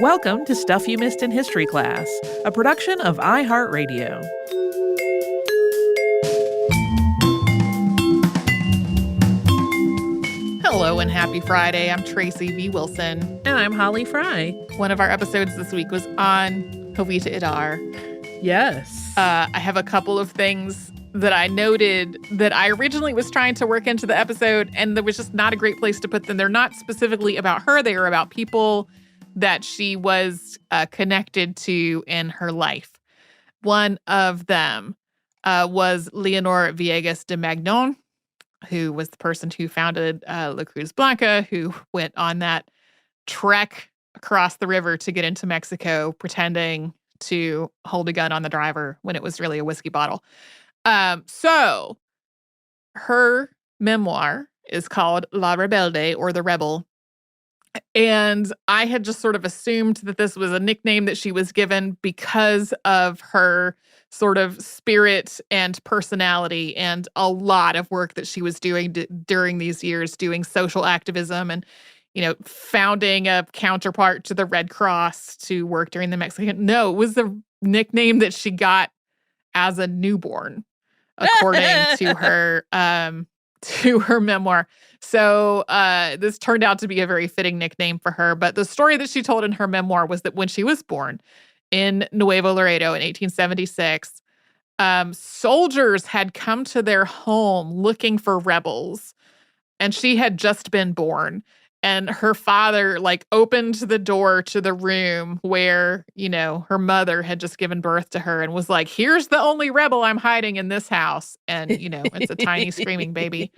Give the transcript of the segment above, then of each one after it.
Welcome to Stuff You Missed in History Class, a production of iHeartRadio. Hello and happy Friday. I'm Tracy V. Wilson. And I'm Holly Fry. One of our episodes this week was on Jovita Idar. Yes. I have a couple of things that I noted that I originally was trying to work into the episode, and there was just not a great place to put them. They're not specifically about her. They are about people that she was connected to in her life. One of them was Leonor Villegas de Magnon, who was the person who founded La Cruz Blanca, who went on that trek across the river to get into Mexico, pretending to hold a gun on the driver when it was really a whiskey bottle. So her memoir is called La Rebelde, or The Rebel. And I had just sort of assumed that this was a nickname that she was given because of her sort of spirit and personality and a lot of work that she was doing during these years, doing social activism and, founding a counterpart to the Red Cross to work during the Mexican. No, it was the nickname that she got as a newborn, according to her memoir. So this turned out to be a very fitting nickname for her. But the story that she told in her memoir was that when she was born in Nuevo Laredo in 1876, soldiers had come to their home looking for rebels, and she had just been born. And her father opened the door to the room where, her mother had just given birth to her and was like, here's the only rebel I'm hiding in this house. And, it's a tiny screaming baby.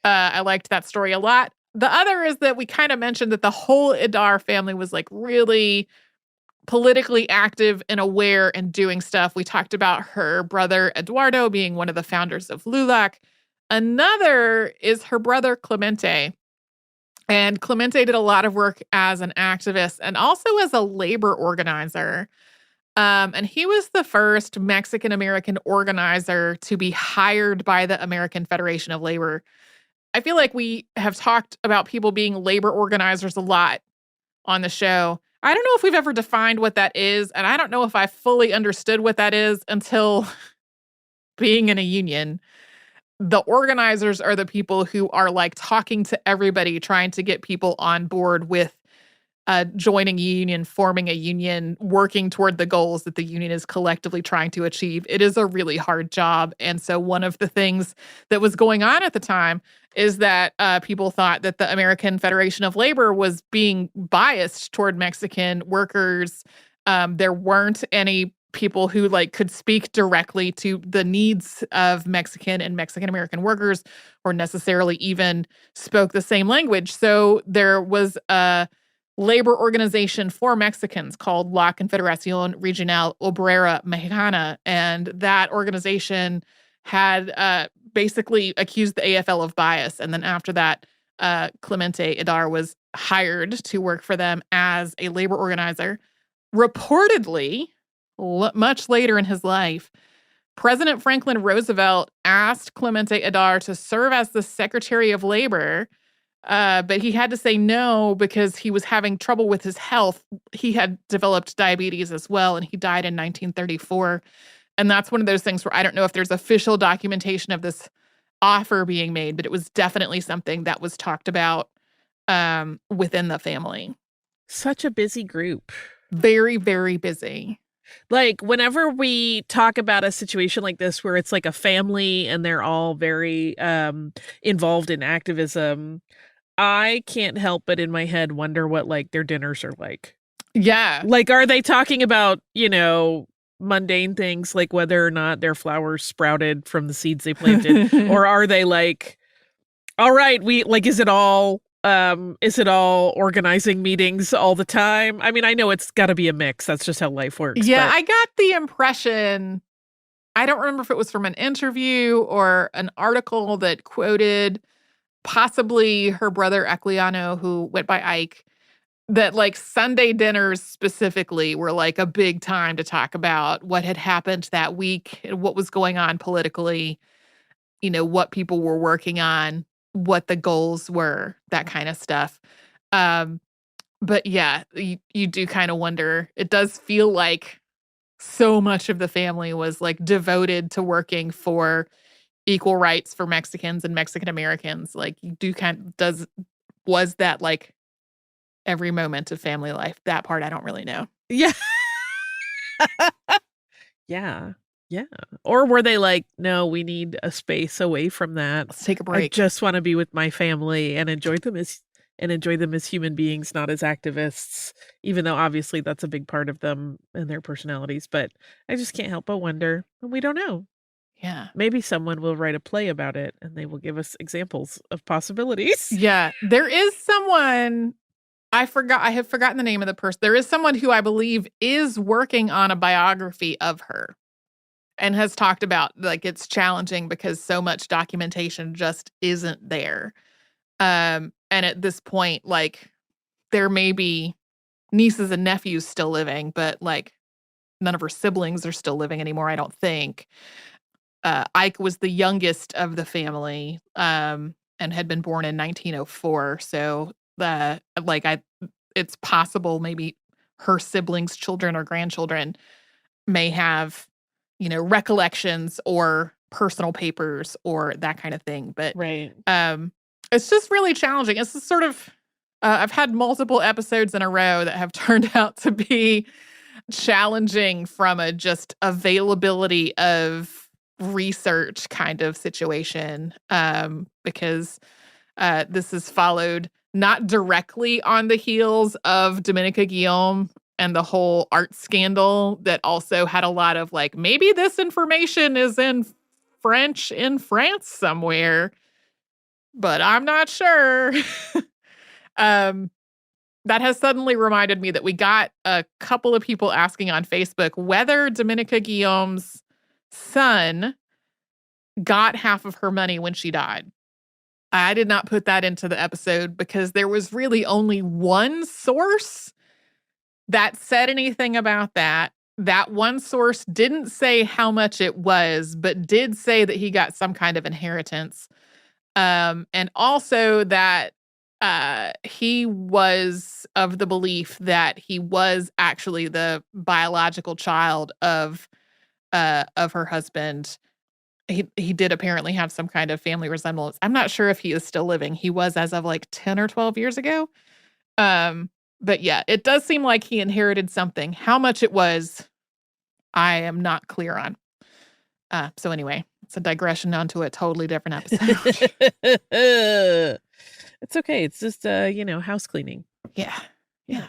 I liked that story a lot. The other is that we kind of mentioned that the whole Idar family was really politically active and aware and doing stuff. We talked about her brother Eduardo being one of the founders of LULAC. Another is her brother Clemente. And Clemente did a lot of work as an activist and also as a labor organizer. And he was the first Mexican-American organizer to be hired by the American Federation of Labor. I feel like we have talked about people being labor organizers a lot on the show. I don't know if we've ever defined what that is, and I don't know if I fully understood what that is until being in a union. The organizers are the people who are talking to everybody, trying to get people on board with joining a union, forming a union, working toward the goals that the union is collectively trying to achieve. It is a really hard job. And so one of the things that was going on at the time is that people thought that the American Federation of Labor was being biased toward Mexican workers. There weren't any people who could speak directly to the needs of Mexican and Mexican-American workers or necessarily even spoke the same language. So there was a labor organization for Mexicans called La Confederación Regional Obrera Mexicana. And that organization had basically accused the AFL of bias. And then after that, Clemente Idar was hired to work for them as a labor organizer. Reportedly, much later in his life, President Franklin Roosevelt asked Clemente Idar to serve as the Secretary of Labor, but he had to say no because he was having trouble with his health. He had developed diabetes as well, and he died in 1934. And that's one of those things where I don't know if there's official documentation of this offer being made, but it was definitely something that was talked about within the family. Such a busy group. Very, very busy. Whenever we talk about a situation like this where it's a family and they're all very involved in activism, I can't help but in my head wonder what their dinners are like. Yeah. Are they talking about, mundane things like whether or not their flowers sprouted from the seeds they planted? Or are they all right, is it all organizing meetings all the time? I mean, I know it's got to be a mix. That's just how life works. Yeah, I got the impression, I don't remember if it was from an interview or an article that quoted possibly her brother Equiano, who went by Ike, that Sunday dinners specifically were a big time to talk about what had happened that week, what was going on politically, what people were working on, what the goals were, that kind of stuff. But yeah, you do kind of wonder. It does feel like so much of the family was like devoted to working for equal rights for Mexicans and Mexican Americans. Like you do was that like every moment of family life? That part I don't really know. Yeah. Yeah. Yeah. Or were they like, no, we need a space away from that. Let's take a I break. just want to be with my family and enjoy them as human beings, not as activists, even though obviously that's a big part of them and their personalities. But I just can't help but wonder, and we don't know. Yeah. Maybe someone will write a play about it and they will give us examples of possibilities. Yeah. There is someone I have forgotten the name of the person. There is someone who I believe is working on a biography of her and has talked about like it's challenging because so much documentation just isn't there. And at this point, like there may be nieces and nephews still living, but like none of her siblings are still living anymore, I don't think. Ike was the youngest of the family, and had been born in 1904. So it's possible maybe her siblings, children or grandchildren may have, recollections or personal papers or that kind of thing. But Right. it's just really challenging. It's just sort of, I've had multiple episodes in a row that have turned out to be challenging from a just availability of research kind of situation, because this is followed not directly on the heels of Dominica Guillaume and the whole art scandal that also had a lot of like, maybe this information is in French in France somewhere, but I'm not sure. That has suddenly reminded me that we got a couple of people asking on Facebook whether Dominica Guillaume's son got half of her money when she died. I did not put that into the episode because there was really only one source that said anything about that. That one source didn't say how much it was, but did say that he got some kind of inheritance. And also that he was of the belief that he was actually the biological child of her husband. He did apparently have some kind of family resemblance. I'm not sure if he is still living. He was as of like 10 or 12 years ago. But yeah, it does seem like he inherited something. How much it was, I am not clear on. So anyway, it's a digression onto a totally different episode. It's okay. It's just house cleaning. Yeah. Yeah.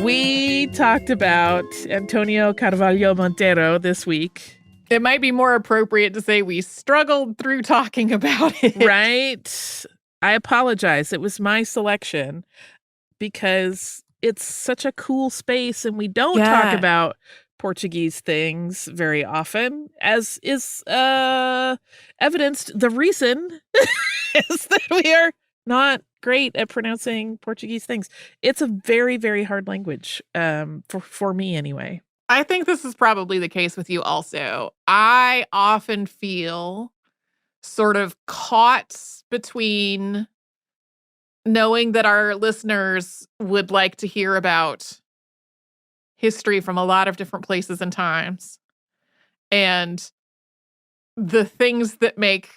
We talked about Antonio Carvalho Monteiro this week. It might be more appropriate to say we struggled through talking about it. Right? I apologize. It was my selection because it's such a cool space and we don't talk about Portuguese things very often, as is evidenced. The reason is that we are not great at pronouncing Portuguese things. It's a very, very hard language, for me anyway. I think this is probably the case with you also. I often feel sort of caught between knowing that our listeners would like to hear about history from a lot of different places and times, and the things that make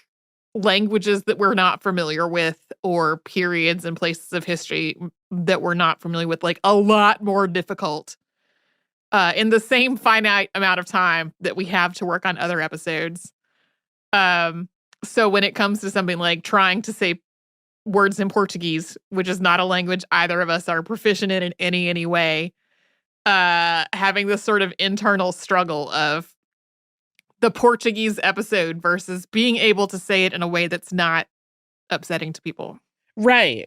languages that we're not familiar with or periods and places of history that we're not familiar with like a lot more difficult in the same finite amount of time that we have to work on other episodes. So when it comes to something like trying to say words in Portuguese, which is not a language either of us are proficient in any way, having this sort of internal struggle of the Portuguese episode versus being able to say it in a way that's not upsetting to people. Right.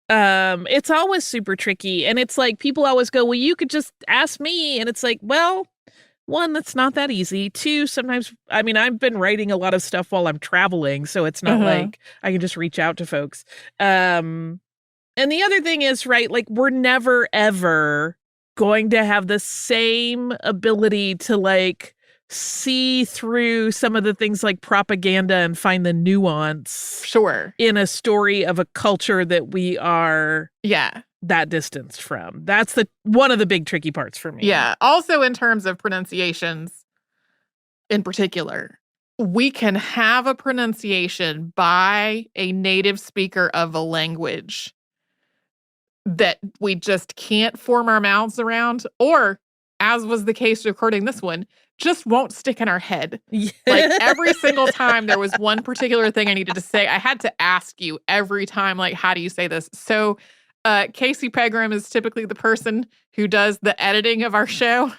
It's always super tricky. And it's like, people always go, well, you could just ask me. And it's like, well, one, that's not that easy. Two, sometimes, I mean, I've been writing a lot of stuff while I'm traveling, so it's not like I can just reach out to folks. And the other thing is, right, like we're never, ever going to have the same ability to like see through some of the things like propaganda and find the nuance Sure. in a story of a culture that we are Yeah. that distanced from. That's one of the big tricky parts for me. Yeah. Also, in terms of pronunciations in particular, we can have a pronunciation by a native speaker of a language that we just can't form our mouths around, or, as was the case recording this one, just won't stick in our head. Yeah. Like, every single time there was one particular thing I needed to say, I had to ask you every time, like, how do you say this? So, Casey Pegram is typically the person who does the editing of our show.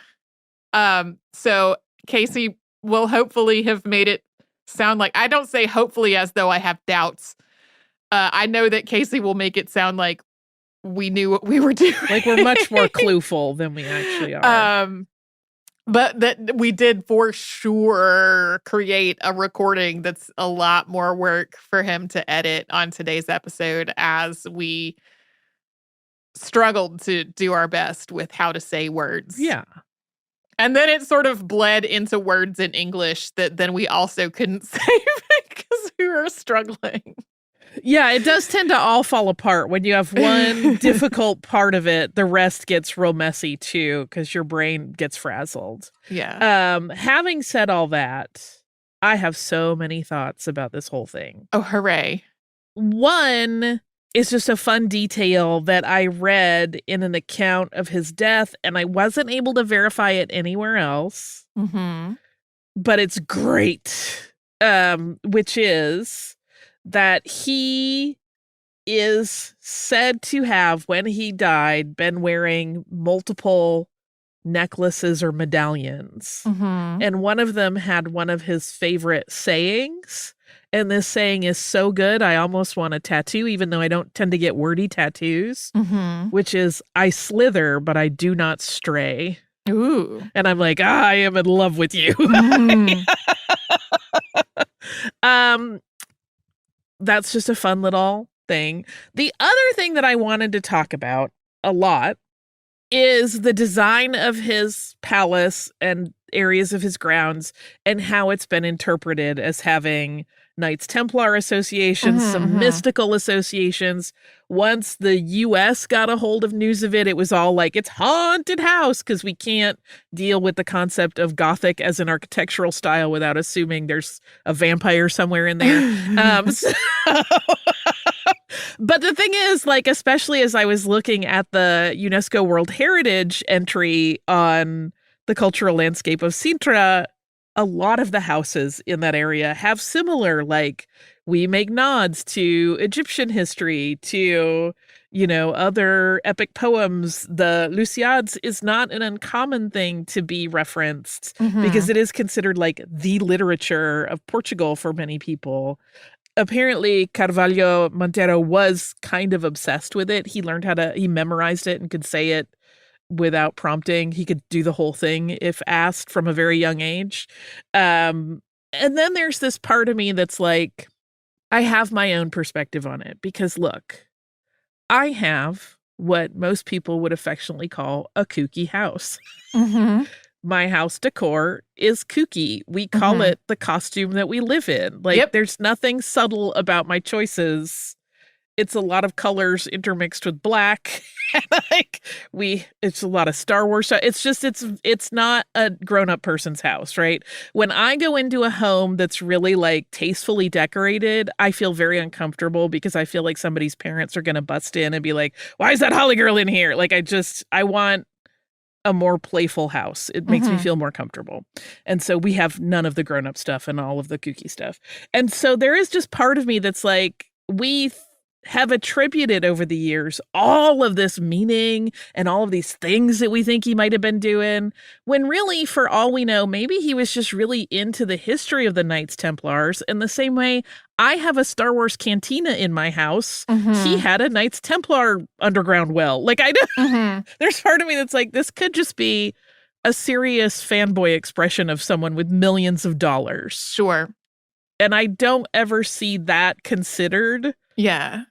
So Casey will hopefully have made it sound like, I don't say hopefully as though I have doubts. I know that Casey will make it sound like we knew what we were doing. Like we're much more clueful than we actually are. But that we did for sure create a recording that's a lot more work for him to edit on today's episode, as we struggled to do our best with how to say words. Yeah. And then it sort of bled into words in English that then we also couldn't say because we were struggling. Yeah, it does tend to all fall apart. When you have one difficult part of it, the rest gets real messy too, because your brain gets frazzled. Yeah. Having said all that, I have so many thoughts about this whole thing. Oh, hooray. One is just a fun detail that I read in an account of his death, and I wasn't able to verify it anywhere else. Mm-hmm. But it's great, which is that he is said to have, when he died, been wearing multiple necklaces or medallions. Mm-hmm. And one of them had one of his favorite sayings. And this saying is so good, I almost want a tattoo, even though I don't tend to get wordy tattoos, which is, I slither, but I do not stray. Ooh. And I'm like, I am in love with you. That's just a fun little thing. The other thing that I wanted to talk about a lot is the design of his palace and areas of his grounds and how it's been interpreted as having Knights Templar associations, some mystical associations. Once the U.S. got a hold of news of it, it was all like, it's haunted house, because we can't deal with the concept of Gothic as an architectural style without assuming there's a vampire somewhere in there. But the thing is, like, especially as I was looking at the UNESCO World Heritage entry on the cultural landscape of Sintra, a lot of the houses in that area have similar, like, we make nods to Egyptian history, to, you know, other epic poems. The Lusiads is not an uncommon thing to be referenced because it is considered like the literature of Portugal for many people. Apparently, Carvalho Monteiro was kind of obsessed with it. He memorized it and could say it without prompting. He could do the whole thing if asked from a very young age. And then there's this part of me that's like, I have my own perspective on it, because look, I have what most people would affectionately call a kooky house. My house decor is kooky. We call it the costume that we live in. Like, there's nothing subtle about my choices. It's a lot of colors intermixed with black. Like, it's a lot of Star Wars. It's not a grown-up person's house, right? When I go into a home that's really like tastefully decorated, I feel very uncomfortable because I feel like somebody's parents are going to bust in and be like, why is that Holly girl in here? Like, I want a more playful house. It makes me feel more comfortable. And so we have none of the grown-up stuff and all of the kooky stuff. And so there is just part of me that's like, we have attributed over the years all of this meaning and all of these things that we think he might have been doing, when really, for all we know, maybe he was just really into the history of the Knights Templars. In the same way, I have a Star Wars cantina in my house. He had a Knights Templar underground well. Like, I know there's part of me that's like, this could just be a serious fanboy expression of someone with millions of dollars. Sure. And I don't ever see that considered. Yeah.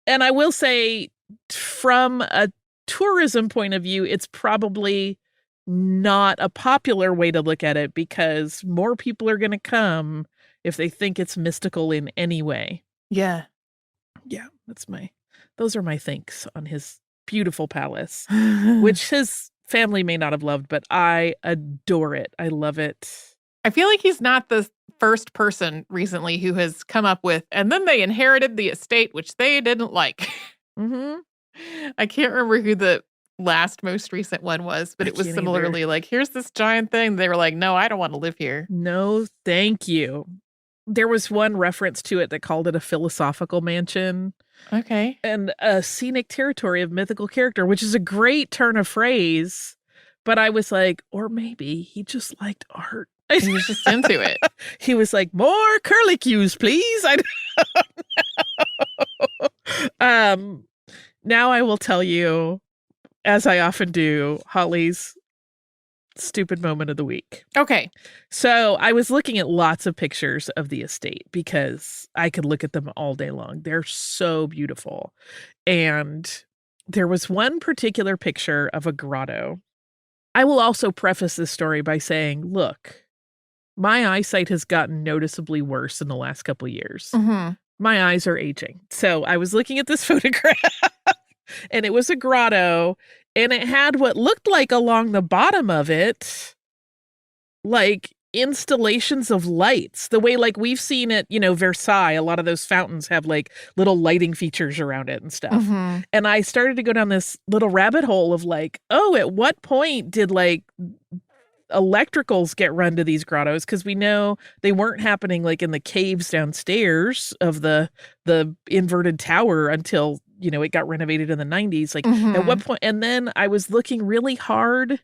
And I will say, from a tourism point of view, it's probably not a popular way to look at it because more people are going to come if they think it's mystical in any way. Yeah. Yeah, those are my thinks on his beautiful palace, which his family may not have loved, but I adore it. I love it. I feel like he's not the first person recently who has come up with, and then they inherited the estate, which they didn't like. Mm-hmm. I can't remember who the most recent one was, but it was similarly like, here's this giant thing. They were like, no, I don't want to live here. No, thank you. There was one reference to it that called it a philosophical mansion. Okay. And a scenic territory of mythical character, which is a great turn of phrase. But I was like, or maybe he just liked art. He was just into it. He was like, more curlicues, please. I don't know. Now I will tell you, as I often do, Holly's stupid moment of the week. Okay. So I was looking at lots of pictures of the estate because I could look at them all day long. They're so beautiful. And there was one particular picture of a grotto. I will also preface this story by saying, look, my eyesight has gotten noticeably worse in the last couple of years. Mm-hmm. My eyes are aging. So I was looking at this photograph and it was a grotto. And it had what looked like along the bottom of it, like installations of lights, the way like we've seen it, Versailles, a lot of those fountains have like little lighting features around it and stuff. Mm-hmm. And I started to go down this little rabbit hole of like, oh, at what point did like electricals get run to these grottos? Because we know they weren't happening like in the caves downstairs of the inverted tower until it got renovated in the 90s. Like at what point? And then I was looking really hard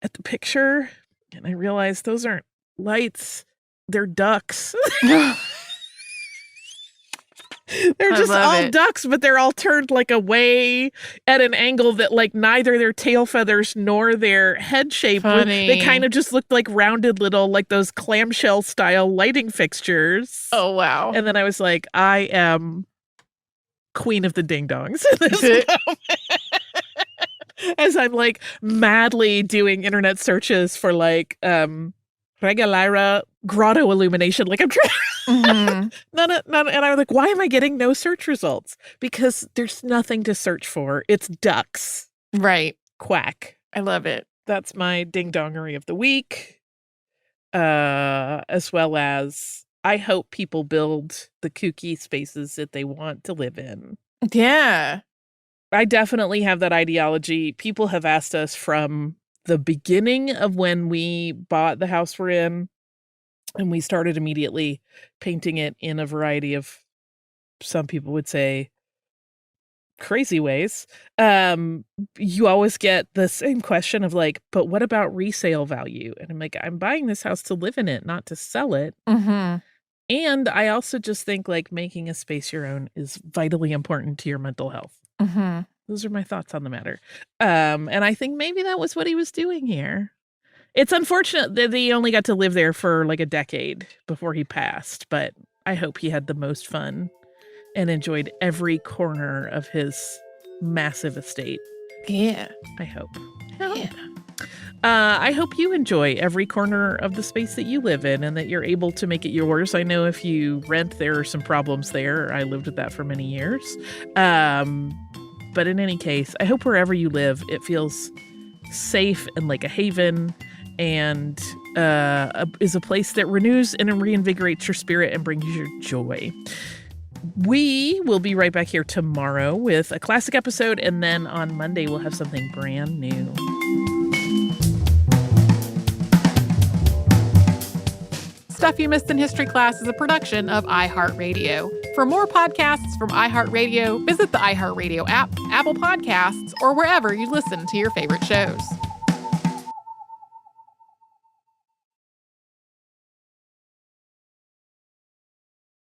at the picture and I realized those aren't lights. They're ducks. They're just all ducks, but they're all turned like away at an angle that like neither their tail feathers nor their head shape. They kind of just looked like rounded little, like those clamshell style lighting fixtures. Oh, wow. And then I was like, I am queen of the ding-dongs in this moment. As I'm like madly doing internet searches for like Regalaira grotto illumination. Like I'm trying none, and I was like, why am I getting no search results? Because there's nothing to search for. It's ducks. Right. Quack. I love it. That's my ding-dongery of the week. As well as I hope people build the kooky spaces that they want to live in. Yeah. I definitely have that ideology. People have asked us from the beginning of when we bought the house we're in, and we started immediately painting it in a variety of, some people would say, crazy ways. You always get the same question of like, but what about resale value? And I'm like, I'm buying this house to live in it, not to sell it. Mm-hmm. And I also just think like making a space your own is vitally important to your mental health. Mm-hmm. Those are my thoughts on the matter. And I think maybe that was what he was doing here. It's unfortunate that he only got to live there for like a decade before he passed, but I hope he had the most fun and enjoyed every corner of his massive estate. Yeah. I hope. Yeah. I hope you enjoy every corner of the space that you live in and that you're able to make it yours. I know if you rent, there are some problems there. I lived with that for many years. But in any case, I hope wherever you live, it feels safe and like a haven and is a place that renews and reinvigorates your spirit and brings you joy. We will be right back here tomorrow with a classic episode, and then on Monday we'll have something brand new. Stuff You Missed in History Class is a production of iHeartRadio. For more podcasts from iHeartRadio, visit the iHeartRadio app, Apple Podcasts, or wherever you listen to your favorite shows.